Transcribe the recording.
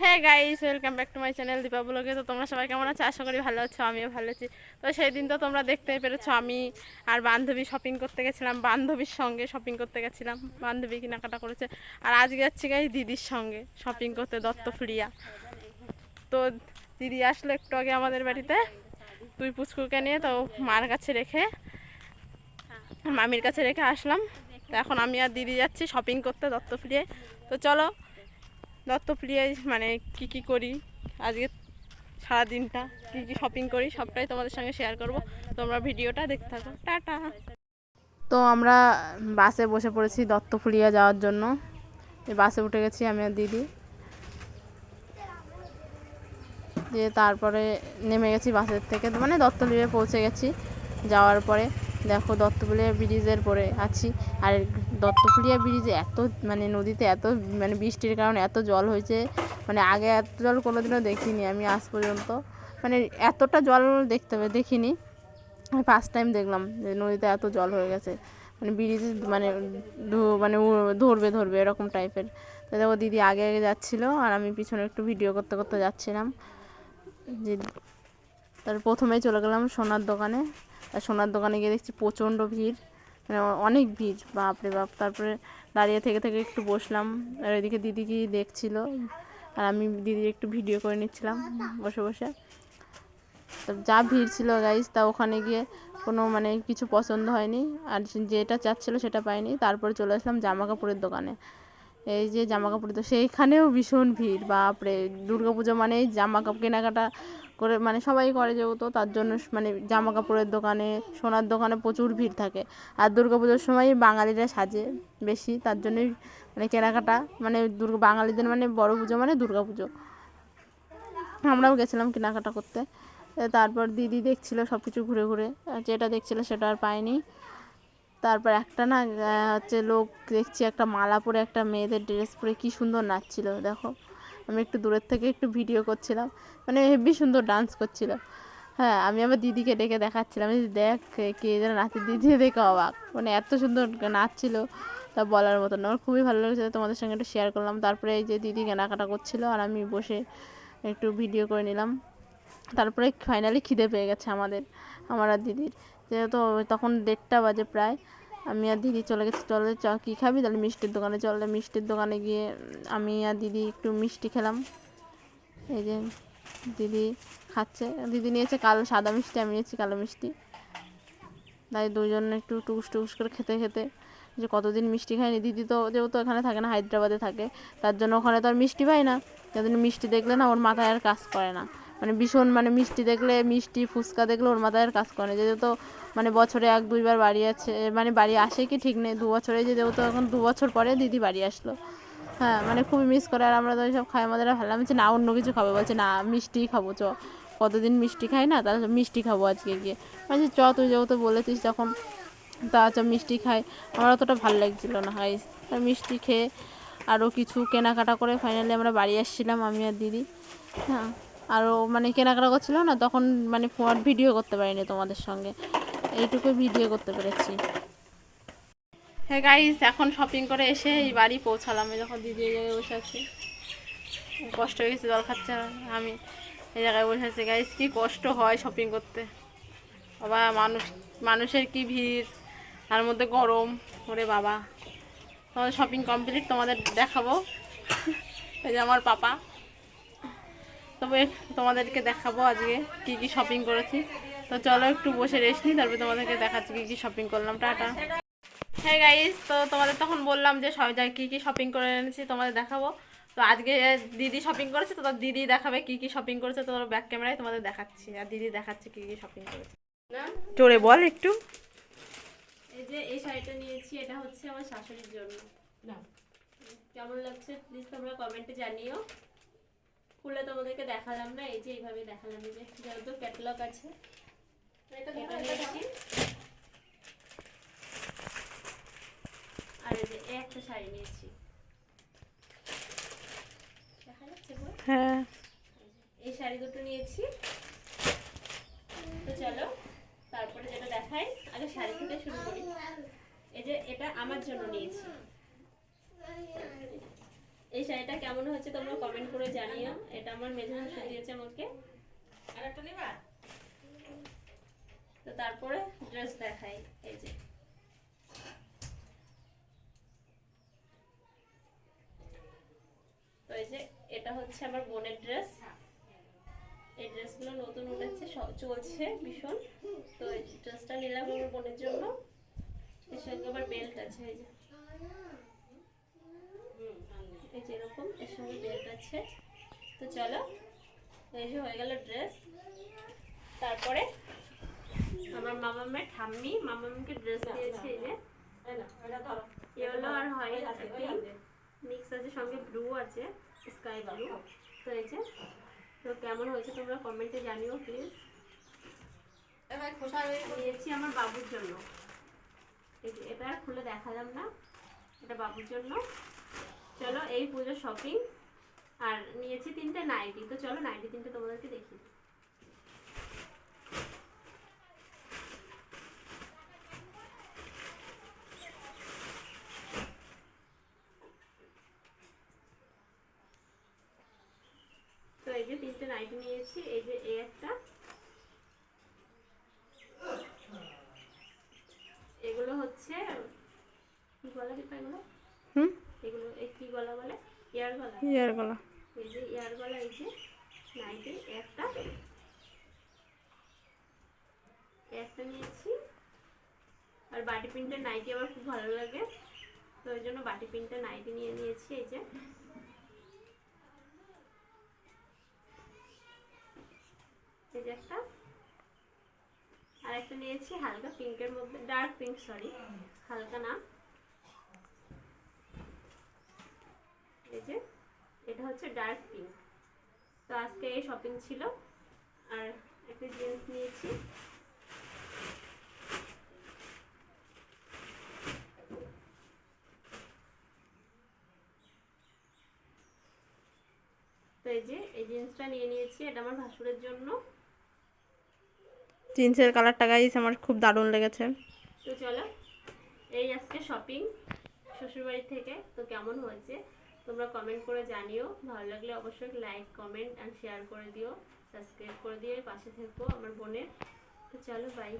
হ্যাঁ guys, welcome back to my channel Deepa ব্লগে। তো তোমরা সবাই কেমন আছো? আশা করি ভালো আছো, আমিও ভালো আছি। তো সেই দিন তো তোমরা দেখতেই পেরেছো, আমি আর বান্ধবী শপিং করতে গেছিলাম, বান্ধবীর সঙ্গে শপিং করতে গেছিলাম। বান্ধবী কেনাকাটা করেছে। আর আজকে যাচ্ছি গাইস দিদির সঙ্গে শপিং করতে, দত্তফুলিয়া। তো দিদি আসলো একটু আগে আমাদের বাড়িতে তুই পুচকুকে নিয়ে, তো মার কাছে রেখে মামির কাছে রেখে আসলাম। তো এখন আমি আর দিদি যাচ্ছি শপিং করতে দত্তফুলিয়ায়। তো চলো দত্তপ্রিয়ায় মানে কি করি আজকে সারাদিনটা, কি শপিং করি সবটাই তোমাদের সঙ্গে শেয়ার করব। তোমরা ভিডিওটা দেখতে থাকো। টাটা। তো আমরা বাসে বসে পড়েছি দত্তফুলিয়া যাওয়ার জন্য। এই বাসে উঠে গেছি আমি আর দিদি, দিয়ে তারপরে নেমে গেছি বাসের থেকে, মানে দত্তফুলিয়া পৌঁছে গেছি। যাওয়ার পরে দেখো দত্তফুলিয়া ব্রিজের পরে আছি। আর দত্তফুলিয়া ব্রিজে এত মানে নদীতে এত মানে বৃষ্টির কারণে এত জল হয়েছে, মানে আগে এত জল কোনোদিনও দেখিনি আমি আজ পর্যন্ত। মানে এতটা জল দেখিনি, আমি ফার্স্ট টাইম দেখলাম যে নদীতে এত জল হয়ে গেছে। মানে ব্রিজ মানে মানে ধরবে এরকম টাইপের। তো দেখো দিদি আগে আগে যাচ্ছিলো আর আমি পিছনে একটু ভিডিও করতে করতে যাচ্ছিলাম। যে তারপর প্রথমেই চলে গেলাম সোনার দোকানে। আর সোনার দোকানে গিয়ে দেখছি প্রচণ্ড ভিড়, মানে অনেক ভিড়, বাপরে বাপ। তারপরে দাঁড়িয়ে থেকে থেকে একটু বসলাম, আর এদিকে দিদি কি দেখছিল আর আমি দিদির একটু ভিডিও করে নিচ্ছিলাম বসে বসে। তো যা ভিড় ছিল গাইস, তা ওখানে গিয়ে কোনো মানে কিছু পছন্দ হয়নি, আর যেটা চাচ্ছিলো সেটা পাইনি। তারপরে চলে আসলাম জামা কাপড়ের দোকানে। এই যে জামা কাপড়, তো সেইখানেও ভীষণ ভিড়, বাপরে। দুর্গা পুজো মানেই জামা কাপড় কেনাকাটা করে মানে সবাই করে, যেহেতু তার জন্য মানে জামা কাপড়ের দোকানে সোনার দোকানে প্রচুর ভিড় থাকে। আর দুর্গা পুজোর সময় বাঙালিরা সাজে বেশি, তার জন্যই মানে কেনাকাটা মানে বাঙালিদের মানে বড় পুজো মানে দুর্গা পুজো। আমরাও গেছিলাম কেনাকাটা করতে। তারপর দিদি দেখছিল সব কিছু ঘুরে ঘুরে, যেটা দেখছিল সেটা আর পায়নি। তারপর একটা না হচ্ছে লোক দেখছি, একটা মালা পরে একটা মেয়েদের ড্রেস পরে কি সুন্দর নাচছিল দেখো। আমি একটু দূরের থেকে একটু ভিডিও করছিলাম, মানে হেবি সুন্দর ডান্স করছিল। হ্যাঁ, আমি আবার দিদিকে ডেকে দেখাচ্ছিলাম, দেখ কে যেন নাচে। দিদি দেখে অবাক, মানে এত সুন্দর নাচছিল তা বলার মতো না। আমার খুবই ভালো লেগেছে, তোমাদের সঙ্গে একটু শেয়ার করলাম। তারপরে এই যে দিদি কেনাকাটা করছিল আর আমি বসে একটু ভিডিও করে নিলাম। তারপরে ফাইনালি খিদে পেয়ে গেছে আমার আর দিদির, যেহেতু তখন 1:30 বাজে প্রায়। আমি আর দিদি চলে গেছি, চলে চ কী খাবি, তাহলে মিষ্টির দোকানে চলে। মিষ্টির দোকানে গিয়ে আমি আর দিদি একটু মিষ্টি খেলাম। এই যে দিদি খাচ্ছে, দিদি নিয়েছে কালো সাদা মিষ্টি, আমি নিয়েছি কালো মিষ্টি। তাই দুজন একটু টুকুস টুকুস করে খেতে খেতে, যে কতদিন মিষ্টি খায়নি। দিদি তো যেহেতু এখানে থাকে না, হায়দ্রাবাদে থাকে, তার জন্য ওখানে তো আর মিষ্টি পায় না। যাদের মিষ্টি দেখলে না ওর মাথায় আর কাজ করে না, মানে ভীষণ মানে মিষ্টি দেখলে, মিষ্টি ফুচকা দেখলে ওর মাথায় আর কাজ করে না। যেহেতু মানে বছরে 1-2বার বাড়ি আছে, মানে বাড়ি আসে কি ঠিক নেই, 2 বছরে যে যেহেতু এখন 2 বছর পরে দিদি বাড়ি আসলো। হ্যাঁ, মানে খুবই মিস করে। আর আমরা তো সব খাই, আমাদের ভালো লাগছে না, অন্য কিছু খাবো বলছে, না মিষ্টিই খাবো চ, কতদিন মিষ্টি খাই না, তাহলে মিষ্টি খাবো আজকে গিয়ে। মানে চ, তুই যেহেতু বলেছিস তখন, তা আচ্ছা মিষ্টি খাই। আমার অতটা ভালো লাগছিল না গাইস। আর মিষ্টি খেয়ে আরও কিছু কেনাকাটা করে ফাইনালি আমরা বাড়ি আসছিলাম আমি আর দিদি। হ্যাঁ, আরও মানে কেনাকাটা করছিল না তখন, মানে ফোন ভিডিও করতে পারিনি তোমাদের সঙ্গে, এইটুকু ভিডিও করতে পেরেছি। হ্যাঁ গাইস, এখন শপিং করে এসে এই বাড়ি পৌঁছালাম। এই যখন দিদি এই জায়গায় বসে আছি, কষ্ট হয়ে গেছে, জল খাচ্ছে, আমি এই জায়গায় বসে আছি। গাইস কি কষ্ট হয় শপিং করতে, বাবা। মানুষের কি ভিড়, তার মধ্যে গরম, ওরে বাবা। তোমাদের শপিং কমপ্লিট, তোমাদের দেখাবো। এই যে আমার পাপা, তবে তোমাদেরকে দেখাবো আজকে কি শপিং করেছি। তো চলো একটু বসে রেস্ট নিই, তারপরে তোমাদেরকে দেখাচ্ছি কি শপিং করলাম। টাটা। হ্যাঁ গাইস, তো তোমাদের তখন বললাম যে সব জায়গায় কি শপিং করে এনেছি তোমাদের দেখাবো। তো আজকে দিদি শপিং করেছে, তো দিদি দেখাবে কি শপিং করেছে। তো ব্যাক ক্যামেরায় তোমাদের দেখাচ্ছি, আর দিদি দেখাচ্ছে কি শপিং করেছে। না জোরে বল একটু। এই যে এই শাড়িটা নিয়েছি, এটা হচ্ছে আমার শাশুড়ির জন্য। না কেমন লাগছে প্লিজ তোমরা কমেন্টে জানিও। খুলে তোমাদেরকে দেখালাম না, এই যে এইভাবে দেখালাম, এই যে যেহেতু ক্যাটালগ আছে। এটা নিয়েছি। আর এই যে একটা শাড়ি নিয়েছি, দেখা যাচ্ছে? হ্যাঁ, এই শাড়ি দুটো নিয়েছি। তো চলো তারপরে যেটা দেখাই, আগে শাড়ি থেকে শুরু করি। এই যে এটা আমার জন্য নিয়েছি, এই শাড়িটা কেমন হয়েছে তোমরা কমেন্ট করে জানিও। এটা আমার মেঝে শাশুড়ি দিয়েছে আমাকে। আর একটা নিবা? তো তারপরে ড্রেস দেখাই। এই যে তো এই যে এটা হচ্ছে আমার বোনের ড্রেস। এই ড্রেসগুলো নতুন উঠেছে, চলছে ভীষণ। তো এই ড্রেসটা নিলাম আমার বোনের জন্য। এর সঙ্গে আবার বেল্ট আছে, এই যে এই যে এরকম এর সঙ্গে বেল্ট আছে। তো চলো, এই যে হয়ে গেল ড্রেস। তারপরে আমার মামামের ঠাম্মি মামামকে ড্রেস দিয়েছে। এই যে ইয়েলো আর হোয়াইট মিক্স আছে, সঙ্গে ব্লু আছে, স্কাই ব্লু। তো এই যে, তো কেমন হয়েছে তোমরা কমেন্টে জানিও প্লিজ। নিয়েছি আমার বাবুর জন্য। এটা আর খুলে দেখালাম না, এটা বাবুর জন্য। চলো, এই পুজোর শপিং। আর নিয়েছি 3টে নাইটি। তো চলো নাইটি 3টে তোমাদেরকে দেখি। তো এই যে 3টে নাইটি নিয়েছি। এই যে এই একটা, এগুলো হচ্ছে কি গলা দিতে, এগুলো এগুলো এই কি গলা বলে, ইয়ার গলা। ইয়ার গলা। এই যে ইয়ার গলা। এই যে নাইটি একটা একটা নিয়েছি। আর বাটি প্রিন্টের নাইটি আমার খুব ভালো লাগে, তো ওই জন্য বাটি প্রিন্টের নাইটি নিয়ে নিয়েছি। এই যে এই যে একটা, আর একটা নিয়েছি হালকা পিঙ্কের মধ্যে, ডার্ক পিঙ্ক, সরি হালকা না। এই যে এটা হচ্ছে ডার্ক পিঙ্ক। তো আজকে এই শপিং ছিল। আর একটা জিন্স নিয়েছি। তো এই যে এই জিন্সটা নিয়ে নিয়েছি, এটা আমার ভাসুরের জন্য। জিন্সের কালারটা গাইস আমার খুব দারুণ লেগেছে। তো চলো, এই আজকে শপিং শ্বশুরবাড়ি থেকে। তো কেমন হয়েছে তোমরা কমেন্ট করে জানিও। ভালো লাগলে অবশ্যই লাইক, কমেন্ট অ্যান্ড শেয়ার করে দিও। সাবস্ক্রাইব করে দিয়ে পাশে থেকো আমার বোনের। তো চলো, বাই।